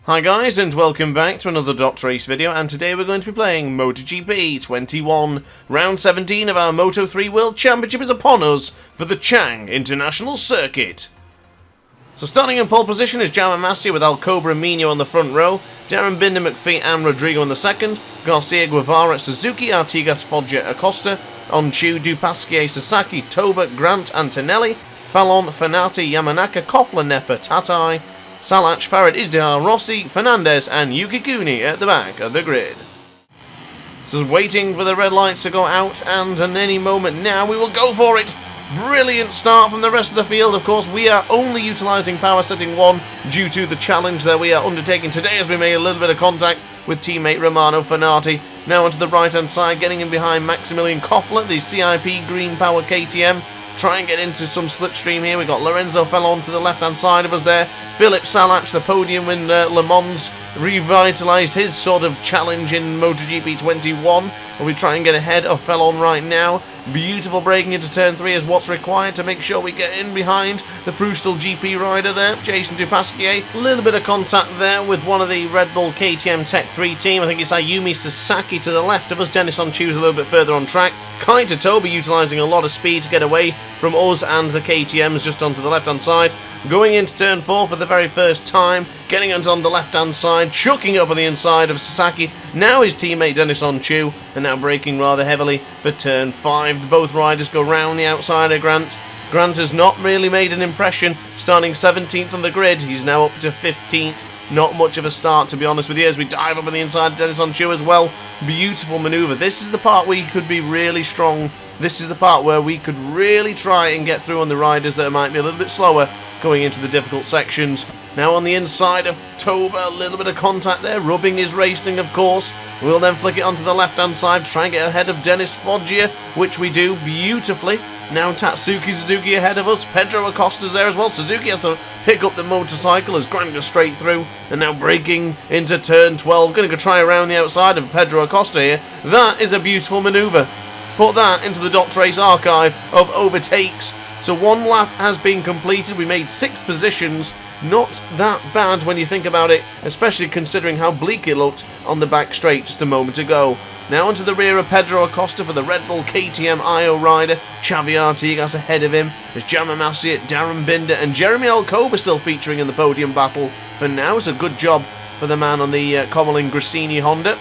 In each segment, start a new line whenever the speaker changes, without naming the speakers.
Hi guys, and welcome back to another DrAce video, and today we're going to be playing MotoGP 21. Round 17 of our Moto 3 World Championship is upon us for the Chang International Circuit. So starting in pole position is Jaume Masia with Alcobra and Mino on the front row, Darren Binder, McPhee and Rodrigo in the second, Garcia, Guevara, Suzuki, Artigas, Foggia, Acosta, Onchu, Dupasquier, Sasaki, Toba, Grant, Antonelli, Fallon, Fanati, Yamanaka, Koffler, Nepa, Tatai, Salach, Farad, Izdihar, Rossi, Fernandez and Yukikuni at the back of the grid. So waiting for the red lights to go out, and in any moment now we will go for it. Brilliant start from the rest of the field. Of course, we are only utilising power setting 1 due to the challenge that we are undertaking today, as we made a little bit of contact with teammate Romano Fenati. Now onto the right hand side, getting in behind Maximilian Koffler, the CIP Green Power KTM. Try and get into some slipstream here. We've got Lorenzo Fallon to the left-hand side of us there. Philip Salach, the podium in Le Mans, revitalised his sort of challenge in MotoGP 21. And we try and get ahead of Fallon right now. Beautiful braking into turn 3 is what's required to make sure we get in behind the Prustal GP rider there, Jason Dupasquier. A little bit of contact there with one of the Red Bull KTM Tech 3 team. I think it's Ayumi Sasaki to the left of us. Dennis Onchu a little bit further on track. Kaita Toba utilising a lot of speed to get away from us and the KTMs just onto the left-hand side. Going into turn 4 for the very first time, getting us on the left-hand side, chucking up on the inside of Sasaki. Now his teammate Dennis Onchu, and now braking rather heavily for turn 5. Both riders go round the outside of Grant. Grant has not really made an impression, starting 17th on the grid. He's now up to 15th. Not much of a start, to be honest with you, as we dive up on the inside of Dennis Onchu as well. Beautiful manoeuvre. This is the part where you could be really strong. This is the part where we could really try and get through on the riders that might be a little bit slower going into the difficult sections. Now on the inside of Toba, a little bit of contact there, rubbing his racing of course. We'll then flick it onto the left hand side, try and get ahead of Dennis Foggia, which we do beautifully. Now Tatsuki Suzuki ahead of us, Pedro Acosta's there as well. Suzuki has to pick up the motorcycle as Grant goes straight through, and now braking into turn 12. Going to go try around the outside of Pedro Acosta here. That is a beautiful manoeuvre. Put that into the DrAce archive of overtakes. So one lap has been completed. We made 6 positions. Not that bad when you think about it, especially considering how bleak it looked on the back straight just a moment ago. Now onto the rear of Pedro Acosta for the Red Bull KTM IO rider. Xavi Artigas ahead of him. There's Jaume Masia, Darren Binder and Jeremy Alcoba still featuring in the podium battle. For now, it's a good job for the man on the Comelin Grassini Honda.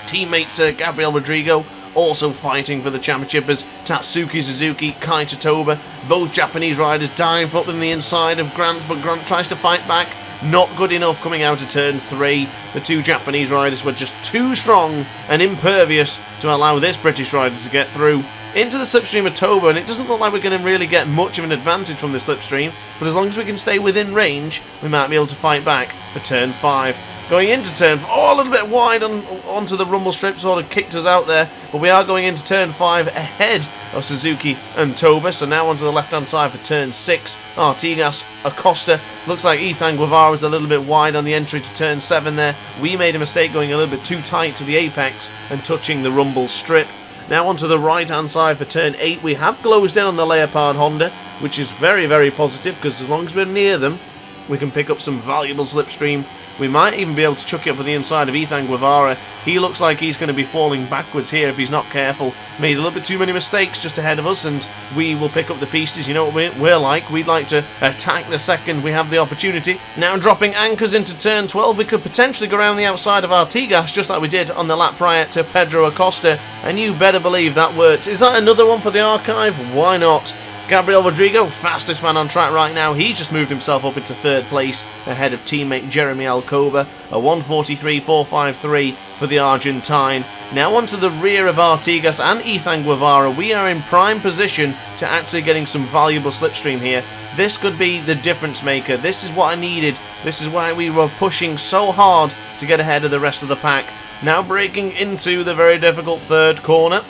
Teammates Gabriel Rodrigo also fighting for the championship as Tatsuki Suzuki, Kaita Toba, both Japanese riders dive up in the inside of Grant, but Grant tries to fight back. Not good enough coming out of turn 3. The 2 Japanese riders were just too strong and impervious to allow this British rider to get through. Into the slipstream of Toba, and it doesn't look like we're going to really get much of an advantage from this slipstream, but as long as we can stay within range, we might be able to fight back for turn 5. Going into turn 4, a little bit wide onto the rumble strip, sort of kicked us out there, but we are going into turn 5 ahead of Suzuki and Toba. So now onto the left-hand side for turn 6. Artigas, Acosta. Looks like Ethan Guevara was a little bit wide on the entry to turn 7 there. We made a mistake going a little bit too tight to the apex and touching the rumble strip. Now onto the right-hand side for turn 8. We have closed in on the Leopard Honda, which is very, very positive, because as long as we're near them, we can pick up some valuable slipstream. We might even be able to chuck it up on the inside of Ethan Guevara. He looks like he's going to be falling backwards here if he's not careful. Made a little bit too many mistakes just ahead of us, and we will pick up the pieces. You know what we're like. We'd like to attack the second we have the opportunity. Now dropping anchors into turn 12, we could potentially go around the outside of Artigas, just like we did on the lap prior to Pedro Acosta, and you better believe that worked. Is that another one for the archive? Why not? Gabriel Rodrigo, fastest man on track right now. He just moved himself up into 3rd place ahead of teammate Jeremy Alcoba. A 1:43.453 for the Argentine. Now onto the rear of Artigas and Ethan Guevara. We are in prime position to actually getting some valuable slipstream here. This could be the difference maker. This is what I needed. This is why we were pushing so hard to get ahead of the rest of the pack. Now braking into the very difficult 3rd corner.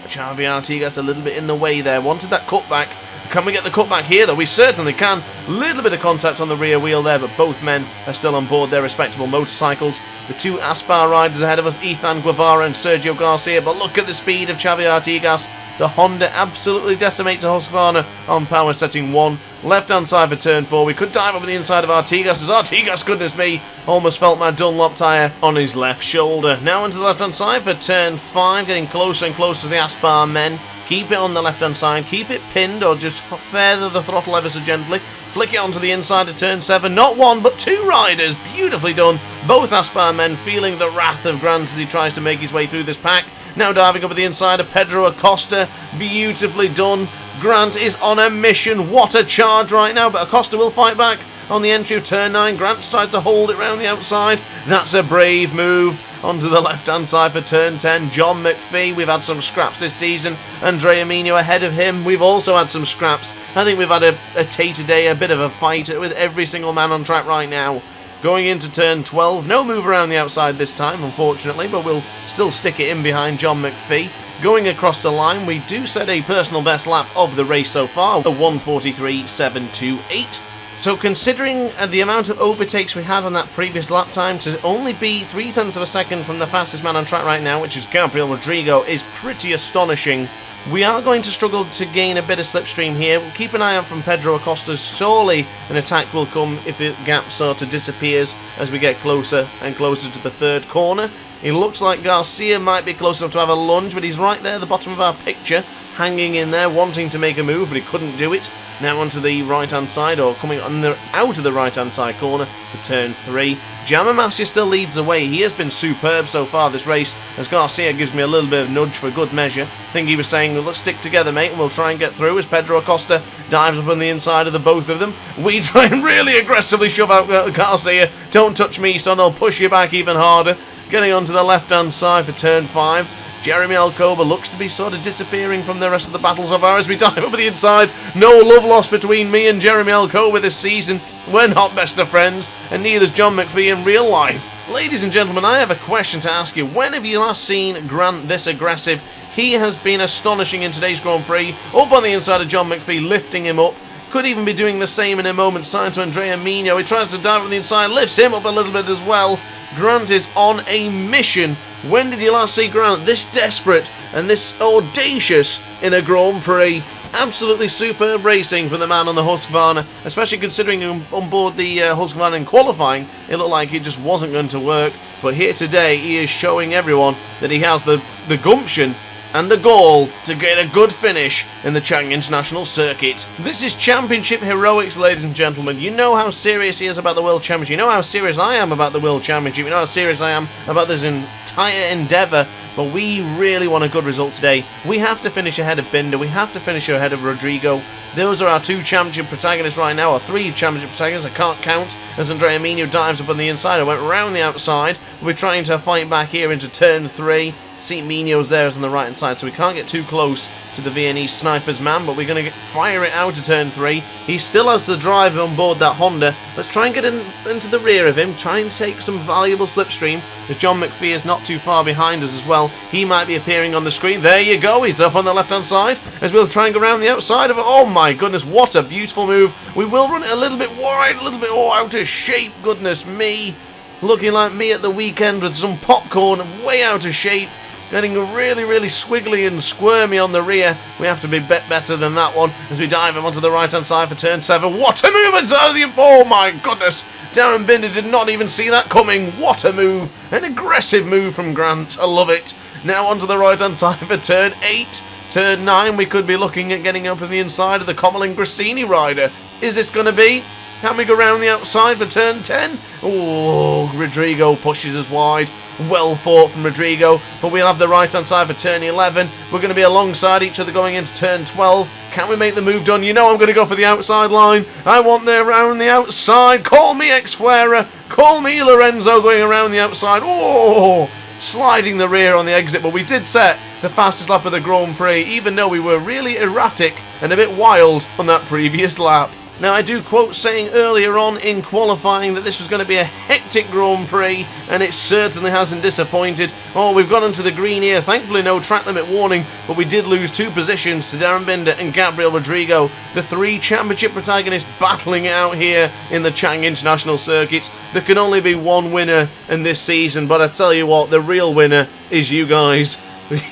Xavi Artigas a little bit in the way there. Wanted that cutback. Can we get the cutback here though? We certainly can. Little bit of contact on the rear wheel there, but both men are still on board their respectable motorcycles. The 2 Aspar riders ahead of us, Ethan Guevara and Sergio Garcia. But look at the speed of Xavi Artigas. The Honda absolutely decimates a Husqvarna on power setting 1. Left-hand side for turn 4. We could dive over the inside of Artigas, as Artigas, goodness me, almost felt my Dunlop tyre on his left shoulder. Now onto the left-hand side for turn 5, getting closer and closer to the Aspar men. Keep it on the left-hand side, keep it pinned, or just feather the throttle ever so gently. Flick it onto the inside of turn 7. Not one, but 2 riders. Beautifully done. Both Aspar men feeling the wrath of Grant as he tries to make his way through this pack. Now diving up at the inside of Pedro Acosta. Beautifully done. Grant is on a mission. What a charge right now, but Acosta will fight back on the entry of turn 9. Grant tries to hold it round the outside. That's a brave move. Onto the left-hand side for turn 10, John McPhee. We've had some scraps this season. Andrea Mino ahead of him. We've also had some scraps. I think we've had a day-to-day, a bit of a fight with every single man on track right now. Going into turn 12, no move around the outside this time, unfortunately, but we'll still stick it in behind John McPhee. Going across the line, we do set a personal best lap of the race so far, a 1:43.728. So considering the amount of overtakes we had on that previous lap time, to only be 0.3 of a second from the fastest man on track right now, which is Gabriel Rodrigo, is pretty astonishing. We are going to struggle to gain a bit of slipstream here. We'll keep an eye out from Pedro Acosta. Surely an attack will come if the gap sort of disappears as we get closer and closer to the third corner. It looks like Garcia might be close enough to have a lunge, but he's right there at the bottom of our picture, hanging in there, wanting to make a move, but he couldn't do it. Now onto the right-hand side, or coming out of the right-hand side corner for turn 3. Jamamasya still leads the way. He has been superb so far this race, as Garcia gives me a little bit of nudge for good measure. I think he was saying, well, let's stick together, mate, and we'll try and get through, as Pedro Acosta dives up on the inside of the both of them. We try and really aggressively shove out Garcia. Don't touch me, son, I'll push you back even harder. Getting onto the left-hand side for turn 5. Jeremy Alcoba looks to be sort of disappearing from the rest of the battle so far as we dive over the inside. No love lost between me and Jeremy Alcoba this season. We're not best of friends, and neither's John McPhee in real life. Ladies and gentlemen, I have a question to ask you. When have you last seen Grant this aggressive? He has been astonishing in today's Grand Prix. Up on the inside of John McPhee, lifting him up. Could even be doing the same in a moment's time to Andrea Mino. He tries to dive on the inside, lifts him up a little bit as well. Grant is on a mission. When did you last see Grant this desperate and this audacious in a Grand Prix? Absolutely superb racing from the man on the Husqvarna, especially considering on board the Husqvarna in qualifying, it looked like it just wasn't going to work. But here today, he is showing everyone that he has the gumption and the gall to get a good finish in the Chang International Circuit. This is championship heroics, ladies and gentlemen. You know how serious he is about the World Championship. You know how serious I am about the World Championship. You know how serious I am about this entire endeavour. But we really want a good result today. We have to finish ahead of Binder. We have to finish ahead of Rodrigo. Those are our 2 championship protagonists right now, or 3 championship protagonists. I can't count, as Andrea Mino dives up on the inside. I went round the outside. We're trying to fight back here into turn 3. See, Mino's there on the right hand side, so we can't get too close to the Viennese sniper's man, but we're going to fire it out to turn 3. He still has the drive on board that Honda. Let's try and get into the rear of him, try and take some valuable slipstream, as John McPhee is not too far behind us as well. He might be appearing on the screen. There you go, he's up on the left hand side, as we'll try and go around the outside of it. Oh my goodness, what a beautiful move. We will run it a little bit wide, a little bit out of shape, goodness me. Looking like me at the weekend with some popcorn, way out of shape. Getting really, really squiggly and squirmy on the rear. We have to be better than that one as we dive him onto the right-hand side for turn 7. What a move! Oh my goodness! Darren Binder did not even see that coming. What a move! An aggressive move from Grant. I love it. Now onto the right-hand side for turn 8. Turn 9, we could be looking at getting up on the inside of the Comelin Grassini rider. Is this going to be? Can we go around the outside for turn 10? Oh, Rodrigo pushes us wide. Well fought from Rodrigo, but we'll have the right-hand side for turn 11. We're going to be alongside each other going into turn 12. Can we make the move done? You know I'm going to go for the outside line. I want there around the outside. Call me Ex-Fuera. Call me Lorenzo going around the outside. Oh, sliding the rear on the exit, but we did set the fastest lap of the Grand Prix, even though we were really erratic and a bit wild on that previous lap. Now, I do quote saying earlier on in qualifying that this was going to be a hectic Grand Prix, and it certainly hasn't disappointed. Oh, we've gone into the green here. Thankfully, no track limit warning, but we did lose 2 positions to Darren Binder and Gabriel Rodrigo. The 3 championship protagonists battling it out here in the Chang International Circuit. There can only be one winner in this season, but I tell you what, the real winner is you guys.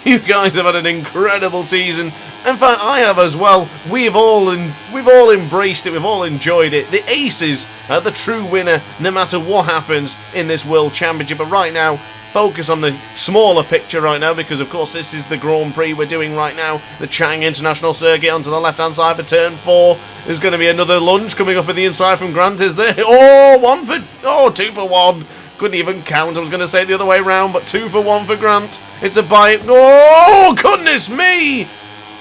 You guys have had an incredible season. In fact, I have as well. We've all embraced it. We've all enjoyed it. The Aces are the true winner, no matter what happens in this World Championship. But right now, focus on the smaller picture right now, because of course this is the Grand Prix we're doing right now. The Chang International Circuit onto the left-hand side for turn 4. There's going to be another lunge coming up at the inside from Grant, is there? Oh, 2 for 1. Couldn't even count. I was going to say it the other way round, but 2 for 1 for Grant. It's a bite. Oh, goodness me!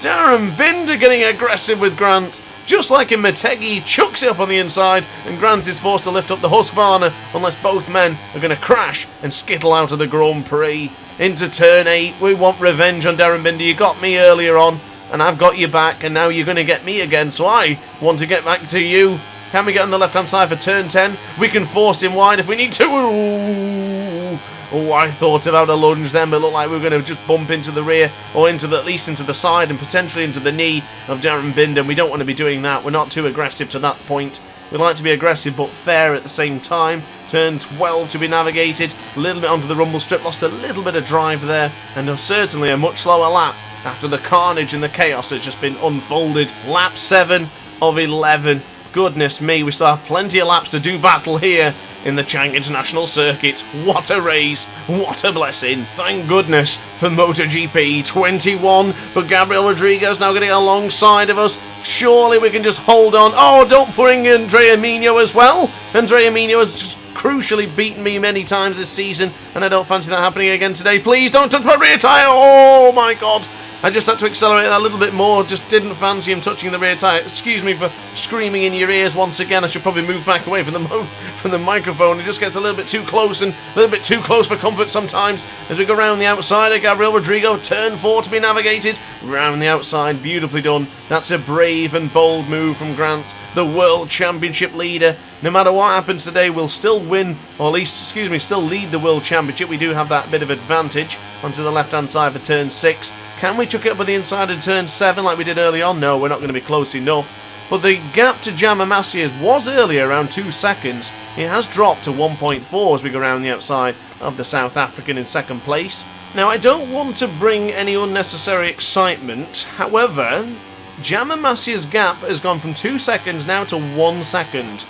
Darren Binder getting aggressive with Grant. Just like in Motegi, chucks it up on the inside, and Grant is forced to lift up the Husqvarna unless both men are going to crash and skittle out of the Grand Prix. Into turn 8, we want revenge on Darren Binder. You got me earlier on, and I've got you back, and now you're going to get me again, so I want to get back to you. Can we get on the left-hand side for turn 10? We can force him wide if we need to. Ooh. Oh, I thought about a lunge then, but it looked like we were going to just bump into the rear, or at least into the side, and potentially into the knee of Darren Binder. We don't want to be doing that. We're not too aggressive to that point. We like to be aggressive but fair at the same time. Turn 12 to be navigated. A little bit onto the rumble strip. Lost a little bit of drive there, and certainly a much slower lap after the carnage and the chaos that's just been unfolded. Lap 7 of 11. Goodness me, we still have plenty of laps to do battle here in the Chang International Circuit. What a race, what a blessing. Thank goodness for MotoGP 21, but Gabriel Rodrigo's now getting alongside of us. Surely we can just hold on. Oh, don't bring in Andrea Mino as well. Andrea Mino has just crucially beaten me many times this season, and I don't fancy that happening again today. Please don't touch my rear tyre. Oh my god. I just had to accelerate that a little bit more. Just didn't fancy him touching the rear tyre. Excuse me for screaming in your ears once again. I should probably move back away from the microphone. It just gets a little bit too close, and a little bit too close for comfort sometimes. As we go round the outside of Gabriel Rodrigo, turn 4 to be navigated. Round the outside, beautifully done. That's a brave and bold move from Grant, the World Championship leader. No matter what happens today, we'll still win, or at least, still lead the World Championship. We do have that bit of advantage onto the left-hand side for turn 6. Can we chuck it up on the inside of turn 7 like we did early on? No, we're not going to be close enough. But the gap to Jama Masias was earlier around 2 seconds. It has dropped to 1.4 as we go around the outside of the South African in second place. Now, I don't want to bring any unnecessary excitement. However, Jama Masia's gap has gone from 2 seconds now to 1 second.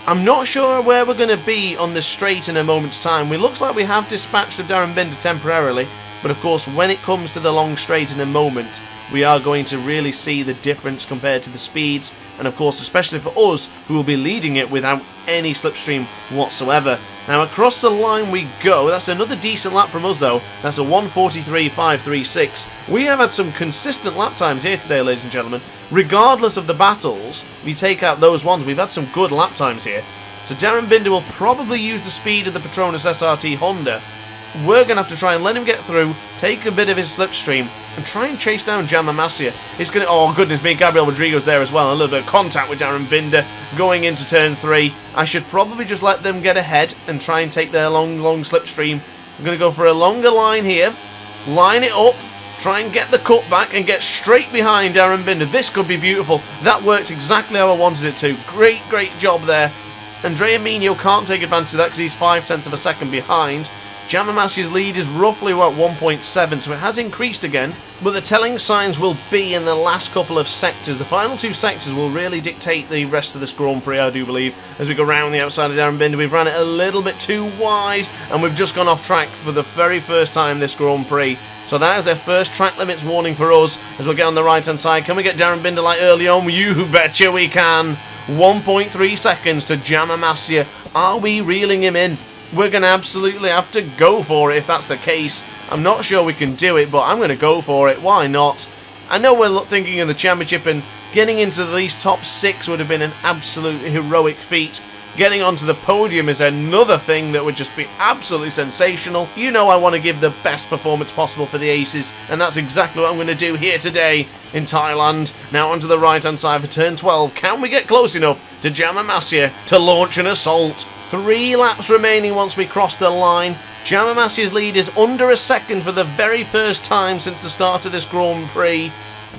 I'm not sure where we're going to be on this straight in a moment's time. It looks like we have dispatched of Darren Binder temporarily. But of course, when it comes to the long straight in a moment, we are going to really see the difference compared to the speeds. And of course, especially for us, who will be leading it without any slipstream whatsoever. Now, across the line we go. That's another decent lap from us, though. That's a 1:43.536. We have had some consistent lap times here today, ladies and gentlemen. Regardless of the battles, we take out those ones. We've had some good lap times here. So Darren Binder will probably use the speed of the Petronas SRT Honda. We're going to have to try and let him get through, take a bit of his slipstream, and try and chase down Jama Masia. It's going to... Oh, goodness me, Gabriel Rodrigo's there as well. A little bit of contact with Darren Binder going into turn 3. I should probably just let them get ahead and try and take their long slipstream. I'm going to go for a longer line here, line it up, try and get the cut back and get straight behind Darren Binder. This could be beautiful. That worked exactly how I wanted it to. Great job there. Andrea Mino can't take advantage of that because he's 0.5 of a second behind. Jama Masia's lead is roughly about 1.7, so it has increased again, but the telling signs will be in the last couple of sectors. The final 2 sectors will really dictate the rest of this Grand Prix, I do believe. As we go round the outside of Darren Binder, we've ran it a little bit too wide, and we've just gone off track for the very first time this Grand Prix. So that is our first track limits warning for us as we'll get on the right-hand side. Can we get Darren Binder like early on? You betcha we can. 1.3 seconds to Jama Masia. Are we reeling him in? We're going to absolutely have to go for it if that's the case. I'm not sure we can do it, but I'm going to go for it. Why not? I know we're thinking of the championship, and getting into these top 6 would have been an absolute heroic feat. Getting onto the podium is another thing that would just be absolutely sensational. You know I want to give the best performance possible for the Aces, and that's exactly what I'm going to do here today in Thailand. Now onto the right-hand side for turn 12. Can we get close enough to Jama Masia to launch an assault? 3 laps remaining once we cross the line. Jama Masia's lead is under a second for the very first time since the start of this Grand Prix.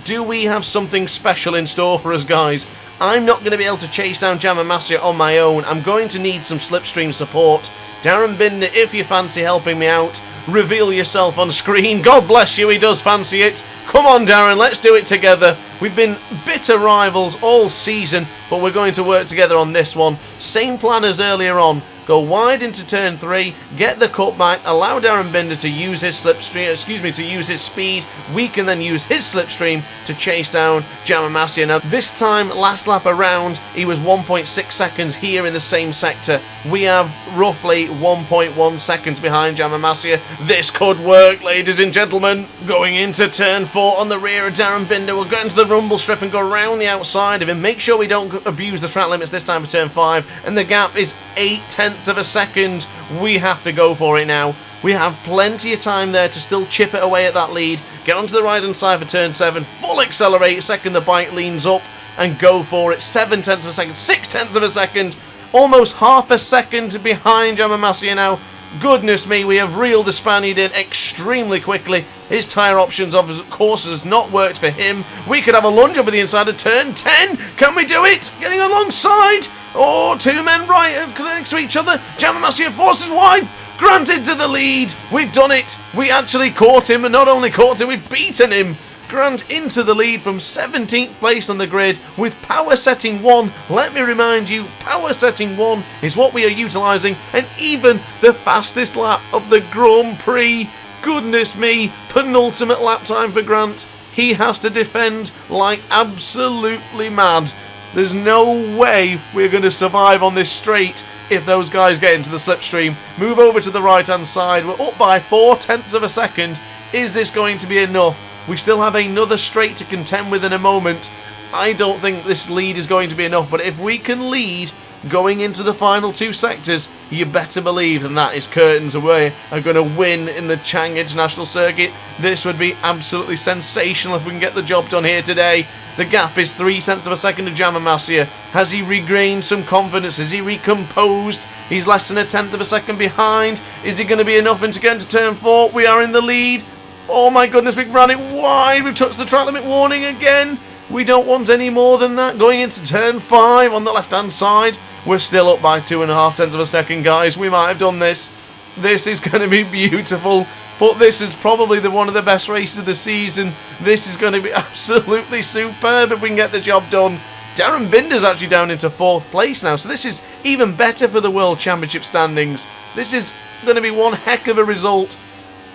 Do we have something special in store for us, guys? I'm not going to be able to chase down Jama Masia on my own. I'm going to need some slipstream support. Darren Binder, if you fancy helping me out, reveal yourself on screen. God bless you, he does fancy it. Come on, Darren, let's do it together. We've been bitter rivals all season, but we're going to work together on this one. Same plan as earlier on. Go wide into turn 3, get the cutback, allow Darren Binder to use his slipstream, to use his speed. We can then use his slipstream to chase down Jamamasya. Now, this time, last lap around, he was 1.6 seconds here in the same sector. We have roughly 1.1 seconds behind Jamamasya. This could work, ladies and gentlemen. Going into turn 4 on the rear of Darren Binder. We'll go into the rumble strip and go around the outside of him. Make sure we don't abuse the track limits this time for turn 5. And the gap is 0.8 of a second. We have to go for it now. We have plenty of time there to still chip it away at that lead. Get onto the right hand side for turn 7. Full accelerate. Second the bike leans up and go for it. 0.7 of a second. 0.6 of a second. Almost half a second behind Jamamasya now. Goodness me, we have reeled the Spaniard in extremely quickly. His tyre options, of course, has not worked for him. We could have a lunge over the inside of turn 10. Can we do it? Getting alongside. Oh, two men right next to each other. Jamamasya forces wide. Grant into the lead. We've done it. We actually caught him, and not only caught him, we've beaten him. Grant into the lead from 17th place on the grid with power setting 1. Let me remind you, power setting 1 is what we are utilising, and even the fastest lap of the Grand Prix. Goodness me, penultimate lap time for Grant. He has to defend like absolutely mad. There's no way we're going to survive on this straight if those guys get into the slipstream. Move over to the right hand side. We're up by 0.4 of a second. Is this going to be enough? We still have another straight to contend with in a moment. I don't think this lead is going to be enough, but if we can lead going into the final 2 sectors, you better believe that is curtains away. Are going to win in the Chang International Circuit. This would be absolutely sensational if we can get the job done here today. The gap is 0.3 of a second to Jamamasya. Has he regained some confidence? Is he recomposed? He's less than 0.1 of a second behind. Is he going to be enough to get into turn 4? We are in the lead. Oh my goodness, we've run it wide. We've touched the track limit warning again. We don't want any more than that. Going into turn 5 on the left-hand side. We're still up by 2.5 of a second, guys. We might have done this. This is going to be beautiful. But this is probably one of the best races of the season. This is going to be absolutely superb if we can get the job done. Darren Binder's actually down into 4th place now. So this is even better for the World Championship standings. This is going to be one heck of a result.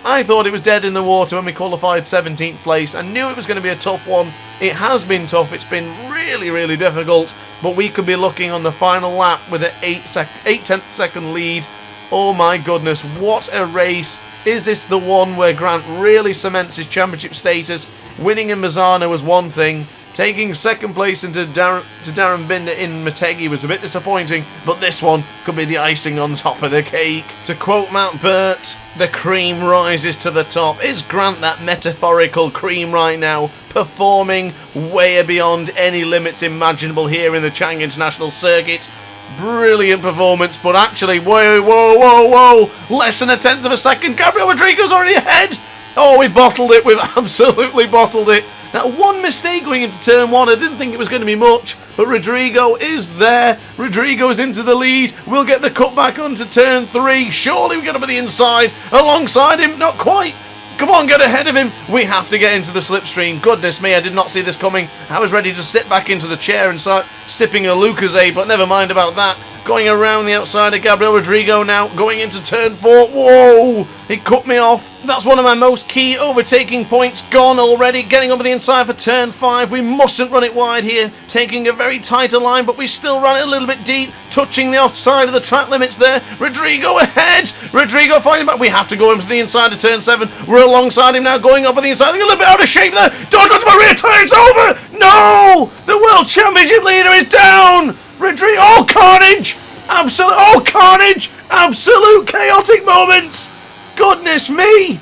I thought it was dead in the water when we qualified 17th place. I knew it was going to be a tough one. It has been tough. It's been really, really difficult. But we could be looking on the final lap with an 0.8 second lead. Oh my goodness, what a race. Is this the one where Grant really cements his championship status? Winning in Mazzano was one thing. Taking 2nd place into Darren Binder in Motegi was a bit disappointing, but this one could be the icing on top of the cake. To quote Matt Burt, the cream rises to the top. Is Grant that metaphorical cream right now, performing way beyond any limits imaginable here in the Chang International Circuit? Brilliant performance, but actually, whoa, less than 0.1 of a second. Gabriel Rodrigo's already ahead. Oh, we bottled it. We've absolutely bottled it. Now, one mistake going into turn 1. I didn't think it was going to be much, but Rodrigo is there. Rodrigo's into the lead. We'll get the cutback onto turn 3. Surely we get up at the inside. Alongside him, not quite. Come on, get ahead of him. We have to get into the slipstream. Goodness me, I did not see this coming. I was ready to sit back into the chair and start sipping a Lucozade, but never mind about that. Going around the outside of Gabriel Rodrigo now, going into turn 4. Whoa! He cut me off. That's one of my most key overtaking points gone already. Getting over the inside for turn 5. We mustn't run it wide here. Taking a very tighter line, but we still run it a little bit deep. Touching the offside of the track limits there. Rodrigo ahead. Rodrigo fighting back. We have to go into the inside of turn 7. We're alongside him now, going up on the inside. A little bit out of shape there. Don't touch my rear tyre. It's over. No! The World Championship leader is down. Rodrigo. Oh, carnage. Absolute. Oh, carnage. Absolute chaotic moments. Goodness me.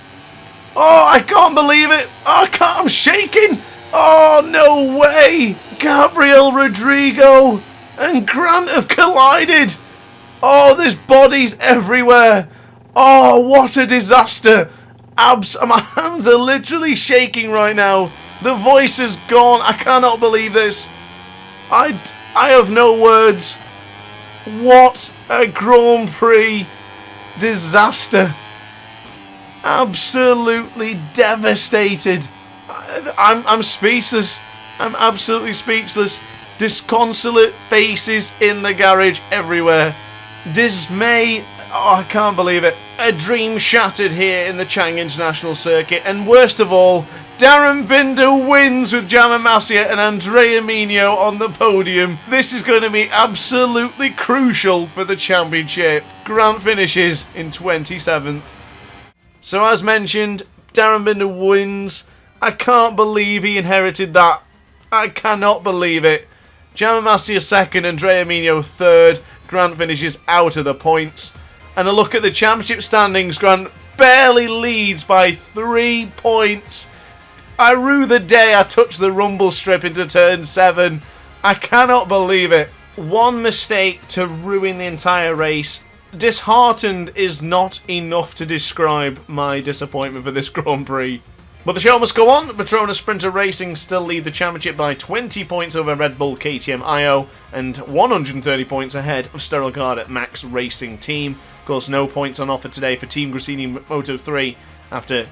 Oh, I can't believe it. I'm shaking. Oh, no way. Gabriel Rodrigo and Grant have collided. Oh, there's bodies everywhere. Oh, what a disaster. My hands are literally shaking right now. The voice is gone. I cannot believe this. I have no words. What a Grand Prix disaster. absolutely devastated. I'm speechless. I'm absolutely speechless. Disconsolate faces in the garage everywhere. Dismay. Oh, I can't believe it. A dream shattered here in the Chang International Circuit. And worst of all, Darren Binder wins with Jama Masia and Andrea Mino on the podium. This is going to be absolutely crucial for the championship. Grant finishes in 27th. So as mentioned, Darren Binder wins. I can't believe he inherited that. I cannot believe it. Jama Masia second, Andrea Mino third. Grant finishes out of the points. And a look at the championship standings, Grant barely leads by 3 points. I rue the day I touched the rumble strip into turn 7. I cannot believe it. One mistake to ruin the entire race. Disheartened is not enough to describe my disappointment for this Grand Prix. But the show must go on. Petronas Sprinter Racing still lead the championship by 20 points over Red Bull KTM IO and 130 points ahead of Sterile Guard at Max Racing Team. Of course, no points on offer today for Team Grassini Moto 3 after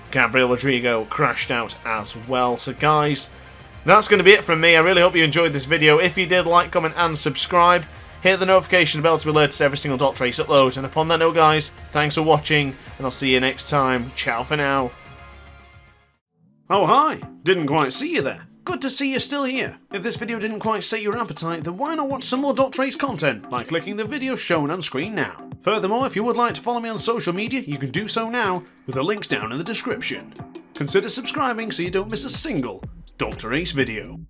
Gabriel Rodrigo crashed out as well. So guys, that's going to be it from me. I really hope you enjoyed this video. If you did, like, comment and subscribe. Hit the notification bell to be alerted to every single DrAce upload. And upon that note guys, thanks for watching and I'll see you next time. Ciao for now. Oh hi, didn't quite see you there. Good to see you're still here. If this video didn't quite set your appetite, then why not watch some more DrAce content by clicking the video shown on screen now. Furthermore, if you would like to follow me on social media, you can do so now with the links down in the description. Consider subscribing so you don't miss a single DrAce video.